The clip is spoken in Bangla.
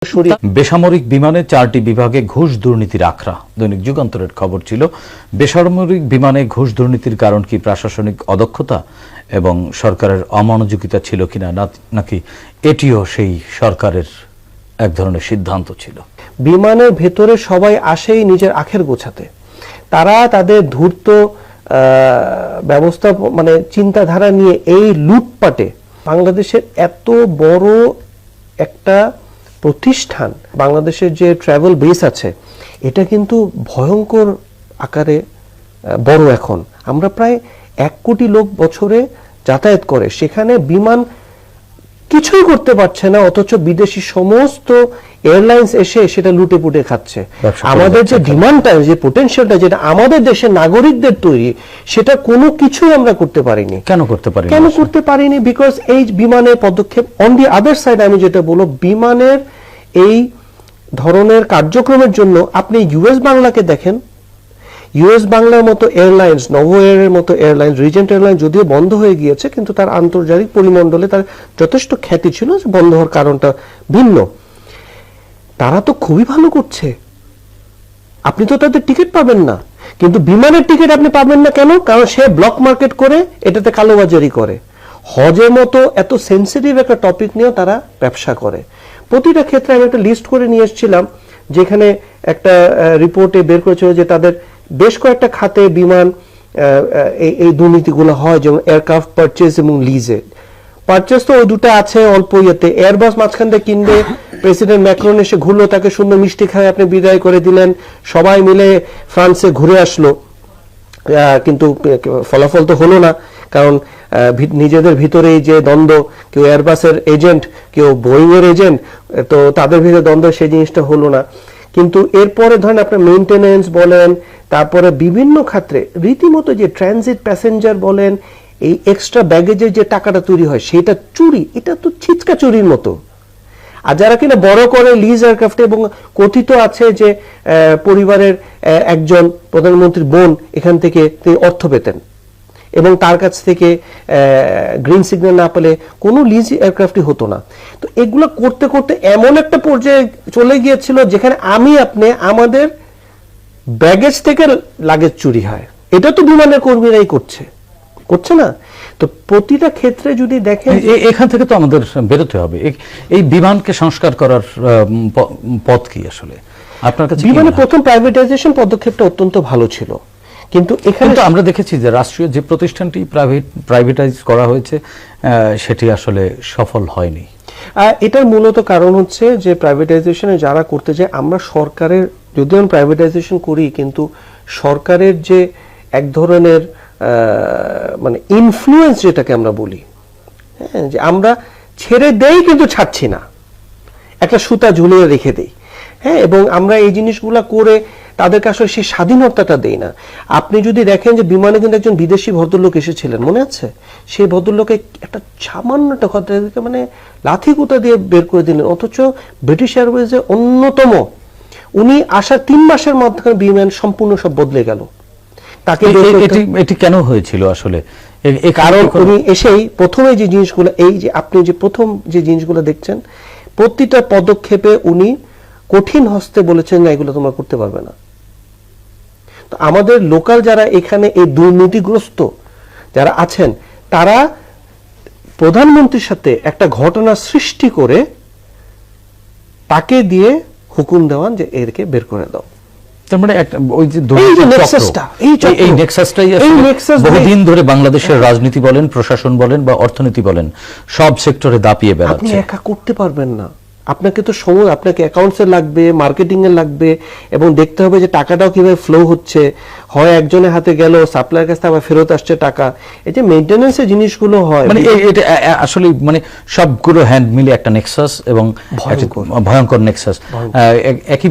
বেসামরিক বিমানে 4টি বিভাগে ঘুষ দুর্নীতির আখড়া। দৈনিক যুগান্তরের খবর ছিল বেসামরিক বিমানে ঘুষ দুর্নীতির কারণ কি প্রশাসনিক অদক্ষতা এবং সরকারের অমনোযোগিতা ছিল কিনা, নাকি এটিও সেই সরকারের এক ধরনের সিদ্ধান্ত ছিল। বিমানের ভেতরে সবাই আসেই নিজের আখের গোছাতে, তারা তাদের ধূর্ত ব্যবস্থা মানে চিন্তাধারা নিয়ে এই লুটপাটে বাংলাদেশের এত বড় একটা প্রতিষ্ঠান, বাংলাদেশের যে ট্রাভেল বেস আছে এটা কিন্তু ভয়ঙ্কর আকারে বড়। এখন আমরা প্রায় 1 কোটি লোক বছরে যাতায়াত করে, সেখানে বিমান কিছুই করতে পারছে না, অথচ বিদেশি সমস্ত এয়ারলাইন্স এসে সেটা লুটে পুটে খাচ্ছে। আমাদের যে ডিমান্ডটা, যে পোটেনশিয়ালটা যেটা আমাদের দেশের নাগরিকদের তৈরি, সেটা কোনো কিছুই আমরা করতে পারিনি। কেন করতে পারিনি? বিকজ এই বিমানের পদক্ষেপ। অন দি আদার সাইড আমি যেটা বলবো, বিমানের এই ধরনের কার্যক্রমের জন্য আপনি ইউএস বাংলাকে দেখেন। ইউএস বাংলার মতো এয়ারলাইন্স, নভো এয়ারের মতো এয়ারলাইন্স, রিজেন্ট এয়ারলাইন্স যদিও বন্ধ হয়ে গিয়েছে, কিন্তু তার আন্তর্জাতিক পরিমণ্ডলে তার যথেষ্ট খ্যাতি ছিল। বন্ধ হওয়ার কারণটা ভিন্ন। তারা তো খুবই ভালো করছে, আপনি তো তাদের টিকিট পাবেন না। কিন্তু বিমানের টিকিট আপনি পাবেন না কেন? কারণ সে ব্লক মার্কেট করে এটাতে কালোবাজারি করে। হজের মতো এত সেন্সিটিভ একটা টপিক নিয়েও তারা ব্যবসা করে। প্রতিটা ক্ষেত্রে আমি একটা লিস্ট করে নিয়ে এসেছিলাম, যেখানে একটা রিপোর্টে বের করেছিল যে তাদের বেশ কয়েকটা খাতে বিমান এই দুর্নীতিগুলো হয়, যেমন এয়ারক্রাফট পারচেজ এবং লিজে। পারচেজ তো ওই দুটো আছে অল্প ইয়েতে। এয়ারবাস মাঝখান থেকে কিনবে, প্রেসিডেন্ট ম্যাক্রন এসে ঘুরলো, তাকে সুন্দর মিষ্টি খায় আপনি বিদায় করে দিলেন, সবাই মিলে ফ্রান্সে ঘুরে আসলো, কিন্তু ফলাফল তো হলো না। কারণ নিজেদের ভিতরেই যে দ্বন্দ্ব, কেউ এয়ারবাসের এজেন্ট, কেউ বোয়িং এর এজেন্ট, তো তাদের ভিতরে দ্বন্দ্ব, সেই জিনিসটা হলো না। কিন্তু এরপরে ধরেন আপনার মেইনটেনেন্স বলেন, তারপরে বিভিন্ন ক্ষেত্রে রীতিমতো যে ট্রানজিট প্যাসেঞ্জার বলেন, এই এক্সট্রা ব্যাগেজের যে টাকাটা তৈরি হয় সেটা চুরি, এটা তো ছিচকা চুরির মতো। আর যারা কিনা বড় করে লিজ এয়ারক্রাফটে, এবং কথিত আছে যে পরিবারের একজন প্রধানমন্ত্রীর বোন এখান থেকে তিনি অর্থ পেতেন এবং তার কাছ থেকে গ্রিন সিগন্যাল না পেলে কোনো লিজ এয়ারক্রাফটই হতো না। তো এগুলো করতে করতে এমন একটা পর্যায়ে চলে গিয়েছিল যেখানে আপনি আমাদের ব্যাগেজ থেকে লাগেজ চুরি হয়। এটা তো বিমানের কর্মীরাই করছে না? তো প্রতিটা ক্ষেত্রে যদি দেখেন, এখান থেকে তো আমাদের বেরোতে হবে। এই বিমানকে সংস্কার করার পথ কি আসলে আপনার কাছে? বিমানের প্রথম প্রাইভেটাইজেশন পদক্ষেপটা অত্যন্ত ভালো ছিল, কিন্তু এখানে আমরা দেখেছি যে রাষ্ট্রীয় যে প্রতিষ্ঠানটি প্রাইভেটাইজ করা হয়েছে সেটি আসলে সফল হয়নি। এটার মূলত কারণ হচ্ছে যে প্রাইভেটাইজেশনে যারা করতে যায়, আমরা সরকারের যদিও আমরা প্রাইভেটাইজেশন করি, কিন্তু সরকারের যে এক ধরনের মানে ইনফ্লুয়েন্স যেটাকে আমরা বলি, হ্যাঁ, যে আমরা ছেড়ে দেই কিন্তু ছাড়ছি না, একটা সুতা ঝুলিয়ে রেখে দেই, হ্যাঁ, এবং আমরা এই জিনিসগুলা করে তাদেরকে আসলে সেই স্বাধীনতাটা দেই না। আপনি যদি দেখেন যে বিমানে কিন্তু একজন বিদেশি ভদ্রলোক এসেছিলেন, মনে আছে? সেই ভদ্রলোকে একটা সামান্য কথা মানে লাথি কুতা দিয়ে বের করে দিলেন, অথচ ব্রিটিশ এয়ারওয়েজের অন্যতম, উনি আসার 3 মাসের মধ্যে বিমান সম্পূর্ণ সব বদলে গেল। তাকে এটি কেন হয়েছিল আসলে? কারণ উনি এসেই প্রথমে যে জিনিসগুলো, এই যে আপনি যে প্রথম যে জিনিসগুলো দেখছেন, প্রতিটা পদক্ষেপে উনি কঠিন হস্তে বলেছেন না এগুলো তোমরা করতে পারবে না। তো আমাদের লোকাল যারা এখানে এই দুর্নীতিগ্রস্ত যারা আছেন, তারা প্রধানমন্ত্রীর সাথে একটা ঘটনা সৃষ্টি করে তাকে দিয়ে হুকুম দেওয়ান যে এরকে বের করে দাও। তার মানে ওই যে এই নেক্সাসটাই বহুদিন ধরে বাংলাদেশের রাজনীতি বলেন, প্রশাসন বলেন বা অর্থনীতি বলেন, সব সেক্টরে দাপিয়ে বেড়াচ্ছে। আপনি একা করতে পারবেন না, আপনাকে তো সময়, আপনাকে অ্যাকাউন্টসের লাগবে, মার্কেটিং এর লাগবে, এবং দেখতে হবে যে টাকাটাও কিভাবে ফ্লো হচ্ছে। হয় একজনের হাতে গেল, সাপ্লাইয়ের কাছে আবার ফেরত আসছে টাকা। এই যে মেইনটেনেন্সের জিনিসগুলো হয়, মানে এটা আসলে মানে সবগুলো হ্যান্ড মিলে একটা নেক্সাস, এবং ভয়ঙ্কর নেক্সাস। একই